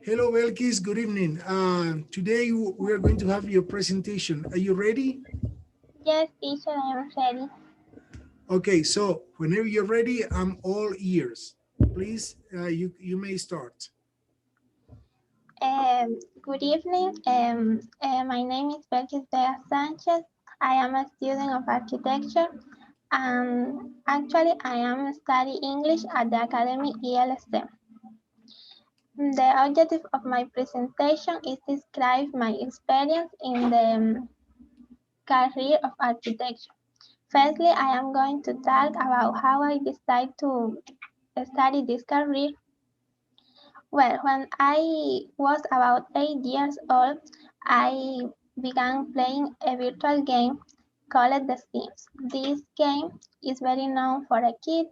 Hello, Belkis. Good evening. Today we are going to have your presentation. Are you ready? Yes, teacher, I am ready. Okay, so whenever you're ready, I'm all ears. Please, you may start. Good evening. My name is Belkis Sanchez. I am a student of architecture, and actually, I am studying English at the Academy ILC. The objective of my presentation is to describe my experience in the career of architecture. Firstly, I am going to talk about how I decided to study this career. Well, when I was about 8 years old, I began playing a virtual game called The Sims. This game is very known for a kid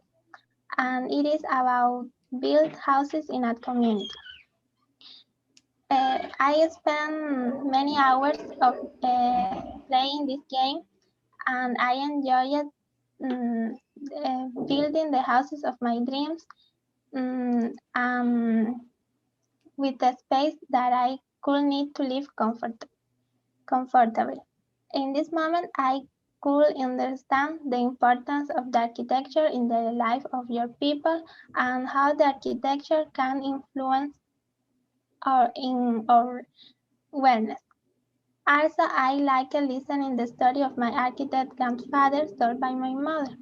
and it is about build houses in a community. I spent many hours of playing this game and I enjoyed building the houses of my dreams. With the space that I could need to live comfortably. In this moment, I could understand the importance of the architecture in the life of your people and how the architecture can influence our wellness. Also, I like listening the story of my architect grandfather told by my mother.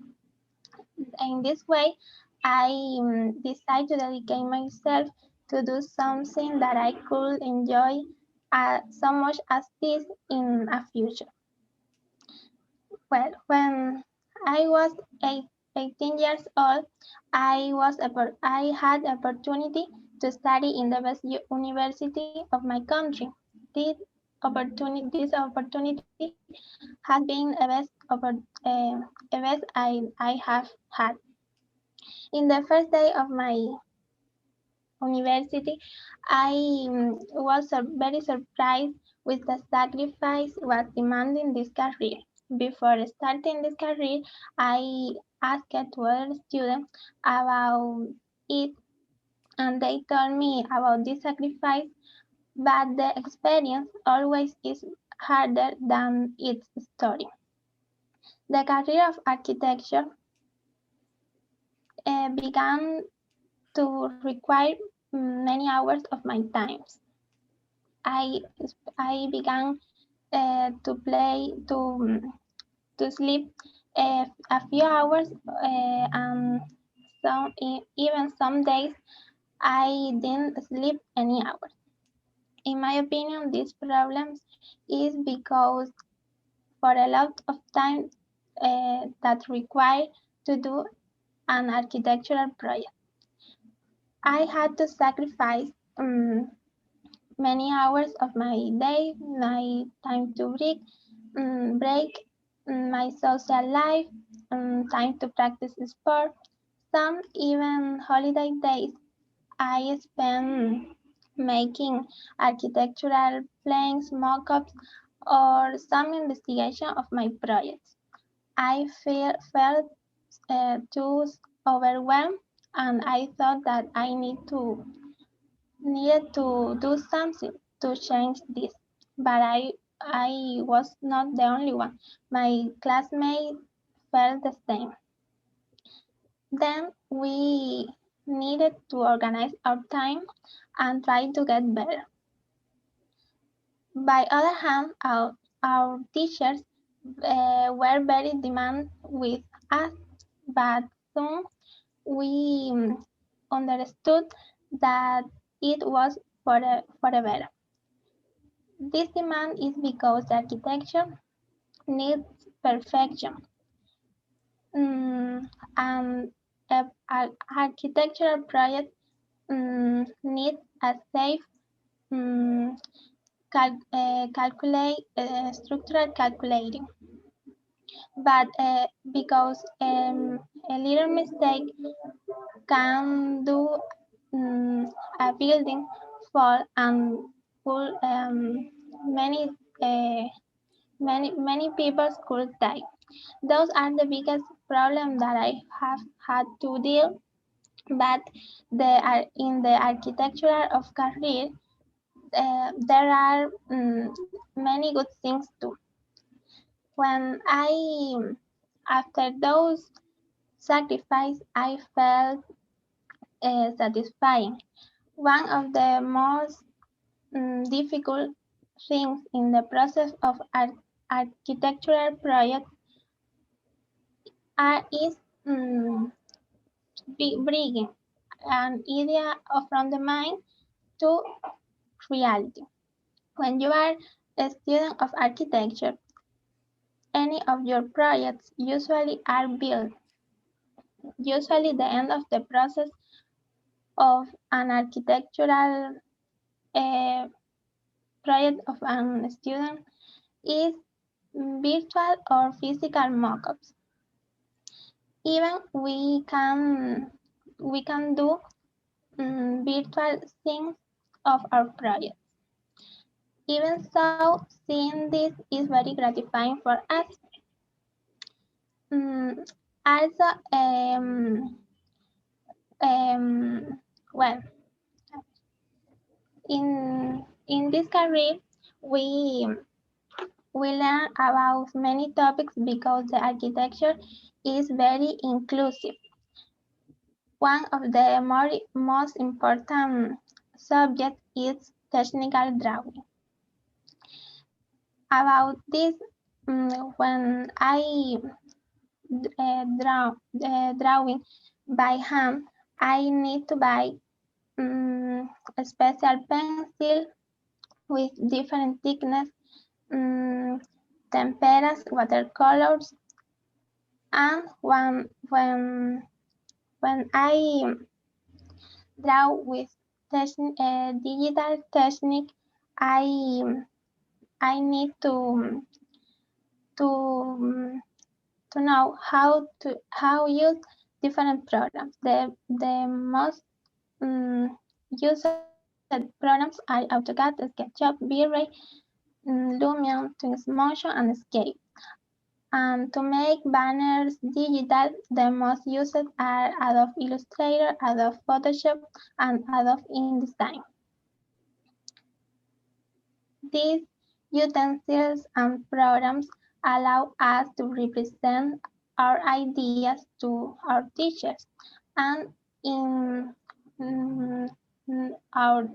In this way, I decided to dedicate myself to do something that I could enjoy so much as this in a future. Well, when I was 18 years old, I had opportunity to study in the best university of my country. This this opportunity has been a best I have had. In the first day of my university, I was very surprised with the sacrifice was demanding this career. Before starting this career, I asked to other students about it and they told me about this sacrifice, but the experience always is harder than its story. The career of architecture began to require many hours of my time. I I began to sleep a few hours, and even some days I didn't sleep any hours. In my opinion, this problem is because for a lot of time that required to do an architectural project, I had to sacrifice many hours of my day, my time to break my social life, time to practice sport. Some even holiday days I spend making architectural plans, mock-ups, or some investigation of my projects. Felt too overwhelmed, and I thought that I needed to do something to change this. But I was not the only one. My classmates felt the same. Then we needed to organize our time and try to get better. By other hand, our teachers were very demanding with us, but soon we understood that it was for the better. This demand is because architecture needs perfection, and architectural project need a safe um, structural calculating. But because a little mistake can do a building fall and pull many uh, many people could die. Those are the biggest problems that I have had to deal. but in the architecture of career, there are many good things too. When after those sacrifices, I felt satisfying. One of the most difficult things in the process of architectural projects is um, bringing an idea from the mind to reality. When you are a student of architecture, any of your projects usually are built. Usually, the end of the process of an architectural uh, project of an student is virtual or physical mockups. Even we can do virtual things of our project. Even so, seeing this is very gratifying for us. Mm, Also, well, in this career, we we learn about many topics because the architecture is very inclusive. One of the most important subjects is technical drawing. About this, when I drawing by hand, I need to buy a special pencil with different thickness, um, temperas, watercolors, and when I draw with digital technique, I I need to um, to know how use different programs. The most used programs are AutoCAD, SketchUp, V-Ray, Lumion, Twinmotion, and Escape. And to make banners digital, the most used are Adobe Illustrator, Adobe Photoshop, and Adobe InDesign. These utensils and programs allow us to represent our ideas to our teachers, and in mm, our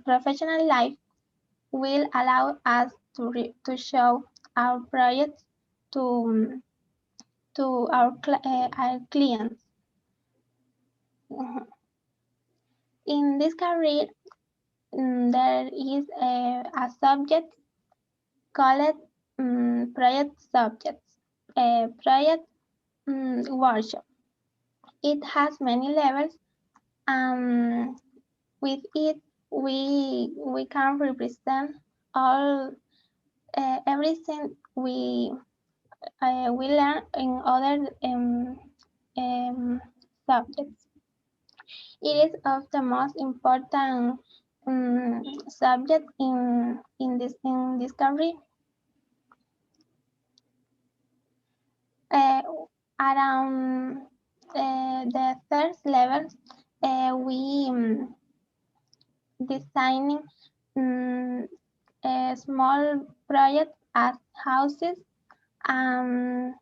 professional life will allow us to show our projects to our clients. In this career, there is a subject called project subjects, project workshop. It has many levels, and with it we can represent all everything we learn in other subjects. It is of the most important subject in this career. Uh, Around the third level, we designing um, a small project as houses, um,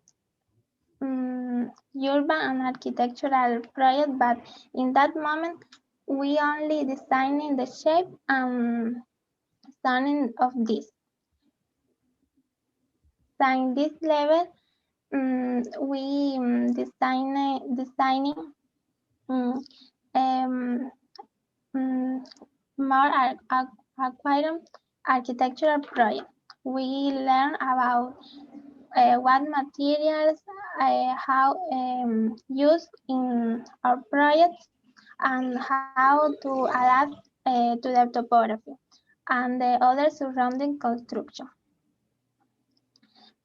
urban and architectural project, but in that moment we only designing the shape and sounding of this. So in this level, we designing um, um, um, more aquarium architectural project. We learn about what materials how used in our projects, and how to adapt to the topography and the other surrounding construction.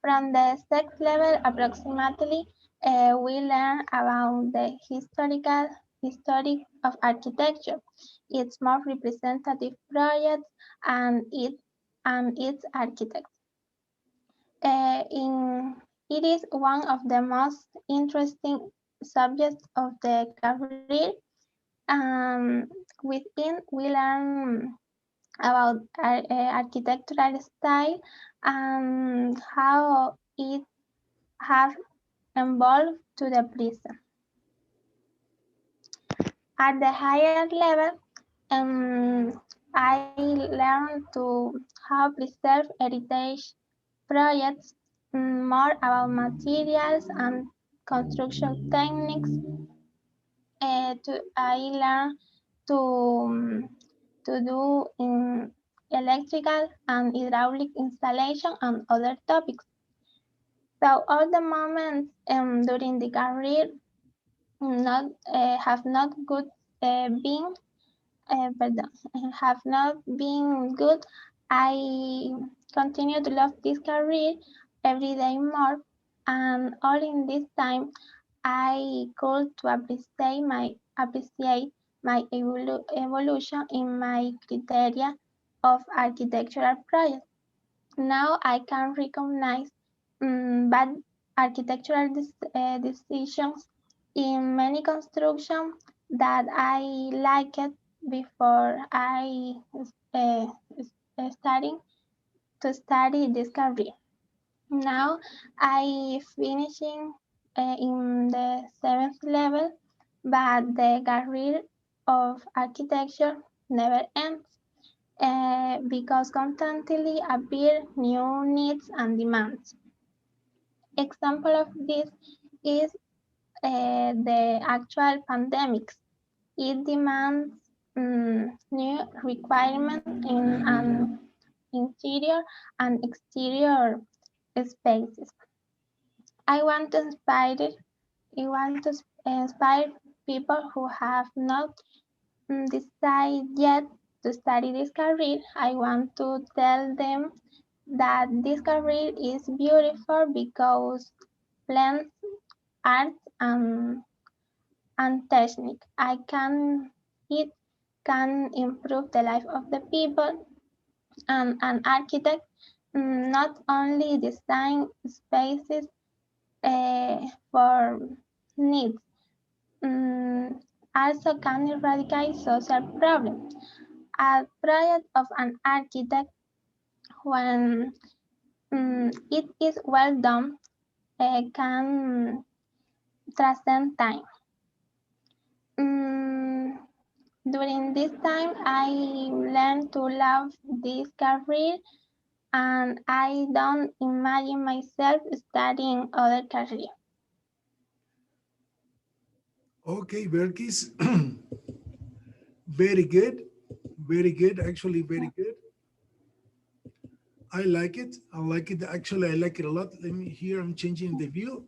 From the sixth level approximately, we learn about the history of architecture, its more representative projects, and its architects. In It is one of the most interesting subjects of the career. Within, we learn about architectural style and how it has evolved to the present. At the higher level, I learned to how preserve heritage projects, more about materials and construction techniques. I learned to, to do in electrical and hydraulic installation and other topics. So all the moments during the career not have not good been pardon, have not been good. I continue to love this career every day more, and all in this time I could to appreciate my evolution in my criteria of architectural projects. Now I can recognize bad architectural decisions in many construction that I liked before I uh, starting to study this career. Now I finishing in the seventh level, but the career of architecture never ends because constantly appear new needs and demands. Example of this is the actual pandemics. It demands new requirements in an interior and exterior spaces. I want to inspire people who have not decided yet to study this career. I want to tell them that this career is beautiful because blends art and technique. It can improve the life of the people, and an architect not only design spaces for needs, mm, also can eradicate social problems. A project of an architect, when it is well done, can transcend time. Mm, During this time, I learned to love this career, and I don't imagine myself studying other career. Okay, Belkis. Very good. Very good. Actually, very good. I like it. I like it. Actually, I like it a lot. Let me here. I'm changing the view.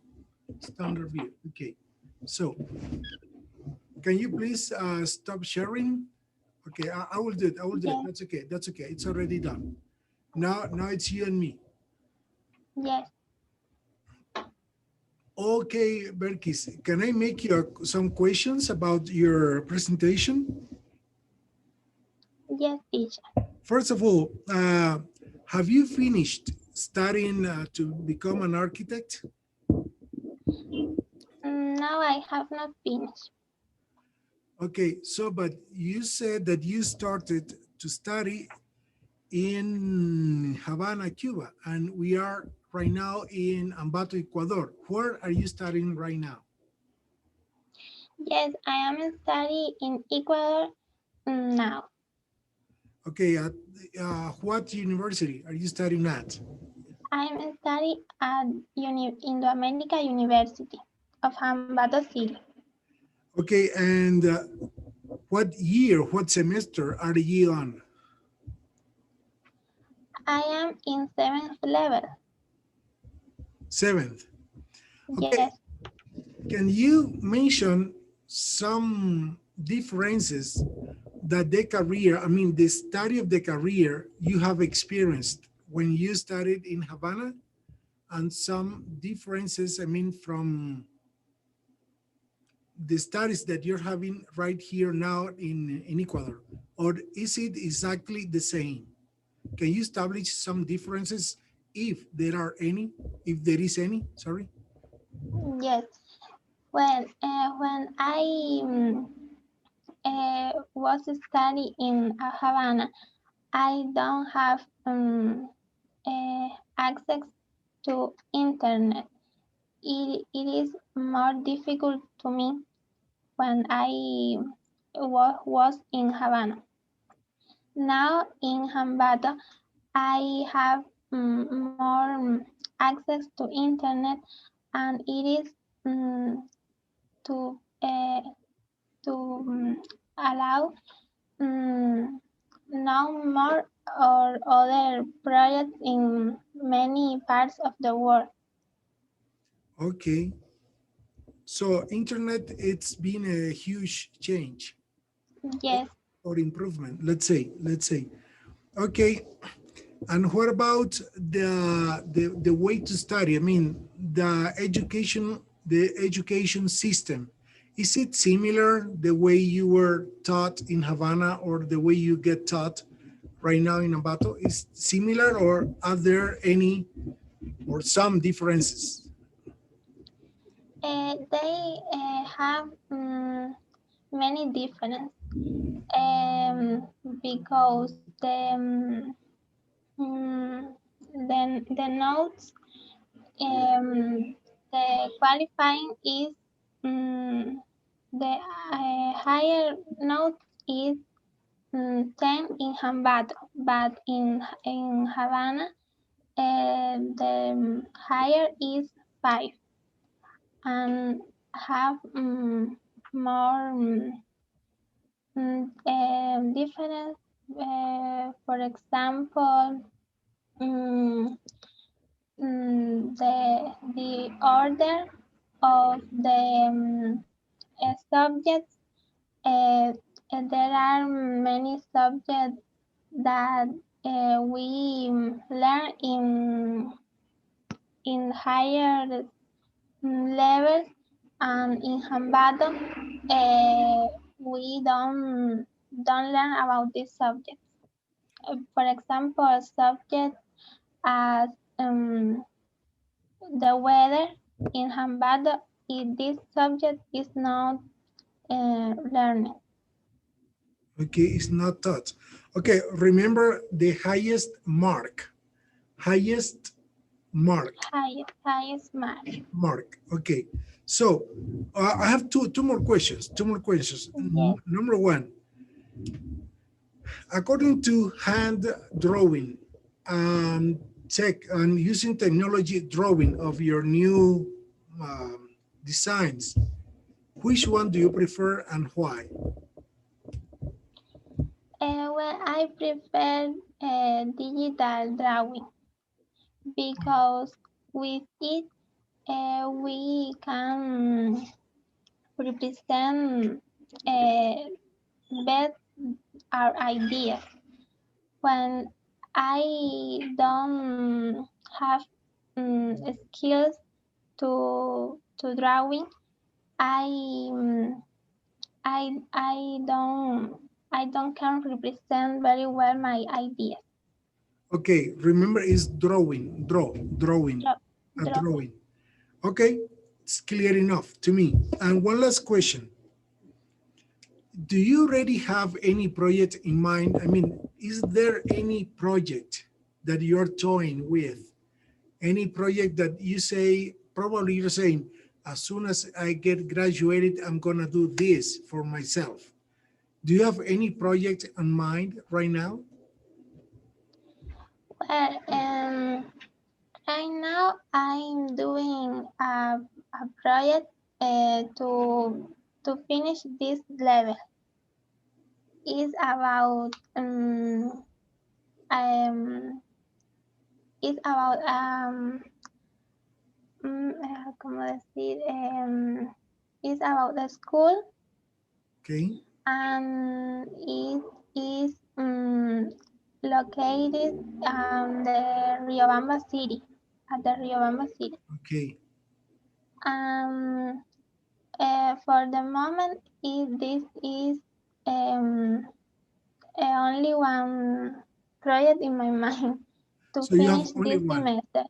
Standard view. Okay. So can you please stop sharing? Okay, I will do it. I will do it. Yes, That's okay. That's okay. It's already done. Now it's you and me. yes, Okay, Berkis, can I make you some questions about your presentation? yes, teacher. First of all, have you finished studying to become an architect? No, I have not finished. Okay, so but you said that you started to study in Havana, Cuba, and we are right now in Ambato, Ecuador. Where are you studying right now? Yes, I am studying in Ecuador now. Okay, at what university are you studying at? I am studying at Indo-America University of Ambato City. Okay, and what year, what semester are you on? I am in seventh level. Seventh. Okay, Yes, can you mention some differences that the career, I mean, the study of the career you have experienced when you studied in Havana, and some differences, I mean, from the studies that you're having right here now in Ecuador, or is it exactly the same? Can you establish some differences if there are any, if there is any, sorry? yes. Well, when I was studying in Havana, I don't have access to internet. It is more difficult to me when I was in Havana. Now in Hambato, I have more access to internet, and it is um, to to allow know more or other projects in many parts of the world. Okay. So internet, it's been a huge change Yes, or improvement, let's say. Okay. And what about the way to study? I mean, the education system. Is it similar the way you were taught in Havana or the way you get taught right now in Ambato? Is similar, or are there any or some differences? they have many different because mm, the notes the qualifying is the higher note is 10 in Hambato, but in Havana the higher is 5 and have more difference. For example, um, the order of the subjects. There are many subjects that we learn in higher levels, and in Hambato we don't learn about these subjects. For example, subjects as the weather in Hambato, this subject is not learned. Okay, it's not taught. Okay, remember the highest mark. Highest mark. Mark. Okay. So I have two more questions. Two more questions. Yes. Number one, according to hand drawing and tech and using technology drawing of your new designs, which one do you prefer and why? Well, I prefer digital drawing because with it we can represent better our ideas. When I don't have skills to drawing, I I don't can represent very well my ideas. Okay, remember is drawing, Draw, a drawing. drawing. Okay, it's clear enough to me. And one last question. Do you already have any project in mind? I mean, is there any project that you're toying with? Any project that you say, probably you're saying, as soon as I get graduated, I'm gonna do this for myself. Do you have any project in mind right now? Well, right now I'm doing a project to finish this level. It's about um it's about ¿cómo decir? It's about the school, Okay, and it is located the Riobamba City, at the Riobamba City. okay. Um, for the moment, this is um, only one project in my mind to So you have finish only this one. semester.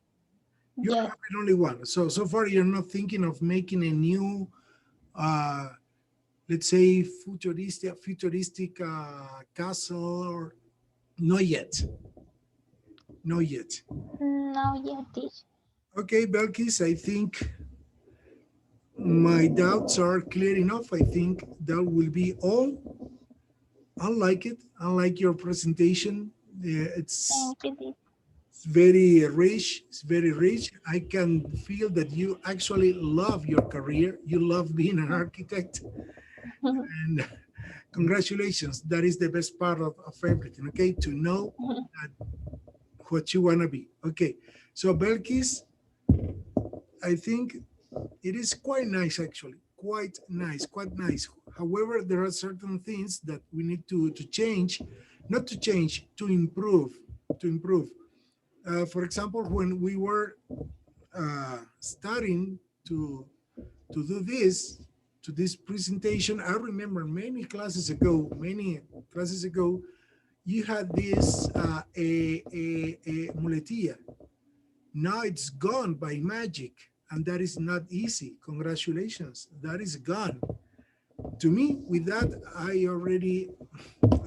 You're Yes, having only one. So far you're not thinking of making a new uh, let's say futuristic castle, or not yet? Not yet. No, yet, teacher. Okay, Belkis, I think my doubts are clear enough. I think that will be all. I like it. I like your presentation. It's Thank you, teacher. it's very rich. It's very rich. I can feel that you actually love your career. You love being an architect. And congratulations. That is the best part of everything, okay? To know that what you want to be. Okay. So, Belkis, I think it is quite nice, actually. Quite nice, quite nice. However, there are certain things that we need to change, not to change, to improve, to improve. For example, when we were starting to do this, to this presentation, I remember many classes ago, you had this a muletilla. Now it's gone by magic, and that is not easy. Congratulations, that is gone. To me, with that, I already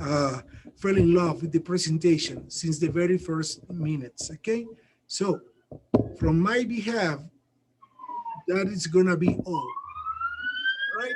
uh, fell in love with the presentation since the very first minutes, okay? So from my behalf, that is gonna be all right?